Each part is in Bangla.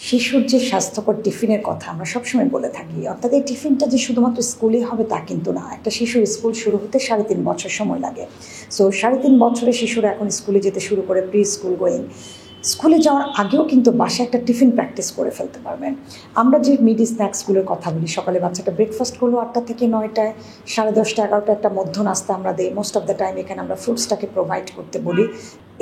শিশুর যে স্বাস্থ্যকর টিফিনের কথা আমরা সবসময় বলে থাকি, অর্থাৎ এই টিফিনটা যে শুধুমাত্র স্কুলে হবে তা কিন্তু না। একটা শিশুর স্কুল শুরু হতে 3.5 বছর সময় লাগে। সো 3.5 বছরে শিশুরা এখন স্কুলে যেতে শুরু করে, প্রি স্কুল গোয়িং। স্কুলে যাওয়ার আগেও কিন্তু বাসায় একটা টিফিন প্র্যাকটিস করে ফেলতে পারবেন। আমরা যে মিড স্ন্যাক্সগুলোর কথা বলি, সকালে বাচ্চাটা ব্রেকফাস্ট করলো 8টা থেকে 9টায়, 10:30, 11টা একটা মধ্য নাস্তা আমরা দিই। মোস্ট অফ দ্য টাইম এখানে আমরা ফ্রুটসটাকে প্রোভাইড করতে বলি।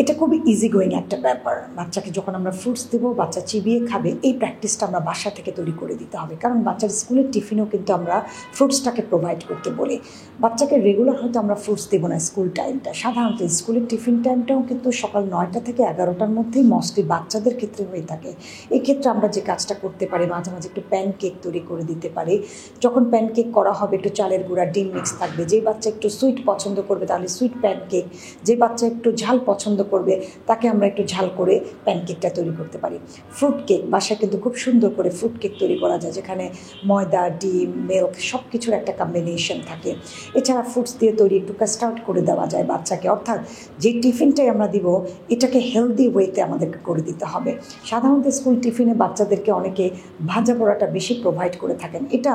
এটা খুবই ইজি গোয়িং একটা ব্যাপার। বাচ্চাকে যখন আমরা ফ্রুটস দেবো, বাচ্চা চিবিয়ে খাবে, এই প্র্যাকটিসটা আমরা বাসা থেকে তৈরি করে দিতে হবে। কারণ বাচ্চার স্কুলের টিফিনেও কিন্তু আমরা ফ্রুটসটাকে প্রোভাইড করতে বলি। বাচ্চাকে রেগুলার হয়তো আমরা ফ্রুটস দেবো না স্কুল টাইমটা, সাধারণত স্কুলের টিফিন টাইমটাও কিন্তু সকাল 9টা থেকে 11টার মধ্যেই মোস্টলি বাচ্চাদের ক্ষেত্রে হয়ে থাকে। এই ক্ষেত্রে আমরা যে কাজটা করতে পারি, মাঝে মাঝে একটু প্যানকেক তৈরি করে দিতে পারি। যখন প্যানকেক করা হবে, একটু চালের গুঁড়া, ডিম মিক্স থাকবে। যেই বাচ্চা একটু সুইট পছন্দ করবে তাহলে সুইট প্যানকেক, যে বাচ্চা একটু ঝাল পছন্দ করবে তাকে আমরা একটু ঝাল করে প্যানকেকটা তৈরি করতে পারি। ফ্রুট কেক, বাসায় কিন্তু খুব সুন্দর করে ফ্রুট কেক তৈরি করা যায়, যেখানে ময়দা, ডিম, মিল্ক সব কিছুর একটা কম্বিনেশন থাকে। এছাড়া ফ্রুটস দিয়ে তৈরি একটু কাস্টার্ড করে দেওয়া যায় বাচ্চাকে। অর্থাৎ যে টিফিনটাই আমরা দিব, এটাকে হেলদি ওয়েতে আমাদেরকে করে দিতে হবে। সাধারণত স্কুল টিফিনে বাচ্চাদেরকে অনেকে ভাজা পোড়াটা বেশি প্রোভাইড করে থাকেন। এটা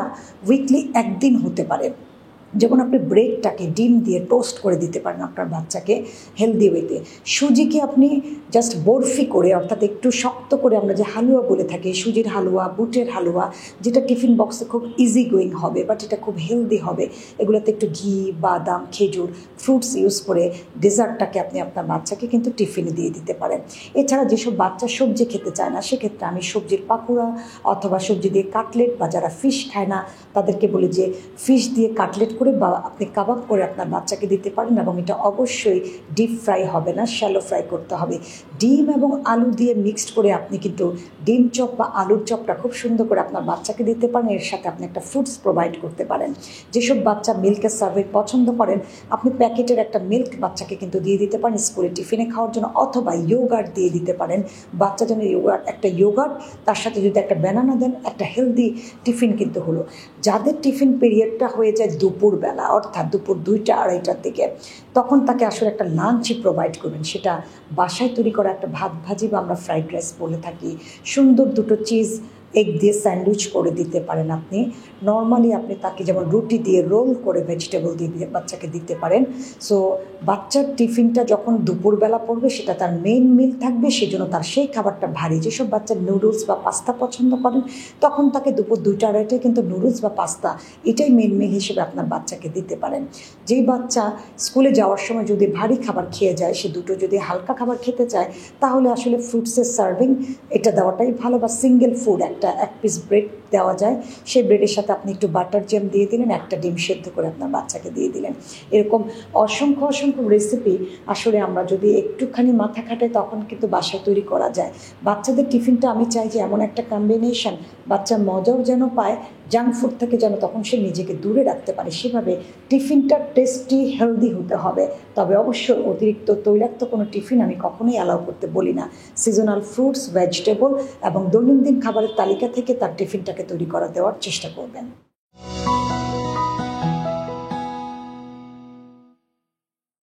উইকলি একদিন হতে পারে। যেমন আপনি ব্রেডটাকে ডিম দিয়ে টোস্ট করে দিতে পারেন আপনার বাচ্চাকে হেলদি ওয়েতে। সুজিকে আপনি জাস্ট বরফি করে, অর্থাৎ একটু শক্ত করে, আমরা যে হালুয়া বলে থাকি, সুজির হালুয়া, বুটের হালুয়া, যেটা টিফিন বক্সে খুব ইজি গোয়িং হবে, বাট এটা খুব হেলদি হবে। এগুলোতে একটু ঘি, বাদাম, খেজুর, ফ্রুটস ইউজ করে ডেজার্টটাকে আপনি আপনার বাচ্চাকে কিন্তু টিফিনে দিয়ে দিতে পারেন। এছাড়া যেসব বাচ্চা সবজি খেতে চায় না, সেক্ষেত্রে আমি সবজির পাকোড়া অথবা সবজি দিয়ে কাটলেট, বা যারা ফিশ খায় না তাদেরকে বলি যে ফিশ দিয়ে কাটলেট করে বা আপনি কাবাব করে আপনার বাচ্চাকে দিতে পারেন। এবং এটা অবশ্যই ডিপ ফ্রাই হবে না, শ্যালো ফ্রাই করতে হবে। ডিম এবং আলু দিয়ে মিক্সড করে আপনি কিন্তু ডিম চপ বা আলুর চপটা খুব সুন্দর করে আপনার বাচ্চাকে দিতে পারেন। এর সাথে আপনি একটা ফ্রুটস প্রোভাইড করতে পারেন। যেসব বাচ্চা মিল্কের সার্ভেট পছন্দ করেন, আপনি প্যাকেটের একটা মিল্ক বাচ্চাকে কিন্তু দিয়ে দিতে পারেন স্কুলে টিফিনে খাওয়ার জন্য, অথবা ইয়োগার্ট দিয়ে দিতে পারেন। বাচ্চা যেন একটা ইয়োগার্ট, তার সাথে যদি একটা ব্যানানা দেন, একটা হেলদি টিফিন কিন্তু হলো। যাদের টিফিন পিরিয়ডটা হয়ে যায় দুপুরবেলা, অর্থাৎ দুপুর 2টা 2:30টার দিকে, তখন তাকে আসলে একটা লাঞ্চই প্রোভাইড করবেন। সেটা বাসায় তৈরি করা একটা ভাত ভাজি বা আমরা ফ্রাইড রাইস বলে থাকি। সুন্দর 2টো চিজ এগ দিয়ে স্যান্ডউইচ করে দিতে পারেন আপনি। নর্মালি আপনি তাকে যেমন রুটি দিয়ে রোল করে ভেজিটেবল দিয়ে বাচ্চাকে দিতে পারেন। সো বাচ্চার টিফিনটা যখন দুপুরবেলা পড়বে, সেটা তার মেইন মিল থাকবে, সেজন্য তার সেই খাবারটা ভারী। যেসব বাচ্চা নুডলস বা পাস্তা পছন্দ করেন, তখন তাকে দুপুর 2টা 2:30টায় কিন্তু নুডলস বা পাস্তা এটাই মেইন মিল হিসেবে আপনার বাচ্চাকে দিতে পারেন। যেই বাচ্চা স্কুলে যাওয়ার সময় যদি ভারী খাবার খেয়ে যায়, সে দুটো যদি হালকা খাবার খেতে চায়, তাহলে আসলে ফ্রুটসের সার্ভিং এটা দেওয়াটাই ভালো। বা সিঙ্গেল ফুড, এক পিস ব্রেড দেওয়া যায়, সেই ব্রেডের সাথে আপনি একটু বাটার জ্যাম দিয়ে দিলেন, একটা ডিম সেদ্ধ করে আপনার বাচ্চাকে দিয়ে দিলেন। এরকম অসংখ্য অসংখ্য রেসিপি আসলে আমরা যদি একটুখানি মাথা খাটাই, তখন কিন্তু বাসায় তৈরি করা যায়। বাচ্চাদের টিফিনটা আমি চাই যে এমন একটা কম্বিনেশন, বাচ্চা মজাও যেন পায়, জাঙ্ক ফুড থেকে যেন তখন সে নিজেকে দূরে রাখতে পারে। সেভাবে টিফিনটা টেস্টি, হেলদি হতে হবে। তবে অবশ্যই অতিরিক্ত তৈলাক্ত কোনো টিফিন আমি কখনোই অ্যালাউ করতে বলি না। সিজনাল ফ্রুটস, ভেজিটেবল এবং দৈনন্দিন খাবারের তালিকা থেকে তার টিফিনটাকে তৈরি করা দেওয়ার চেষ্টা করবেন।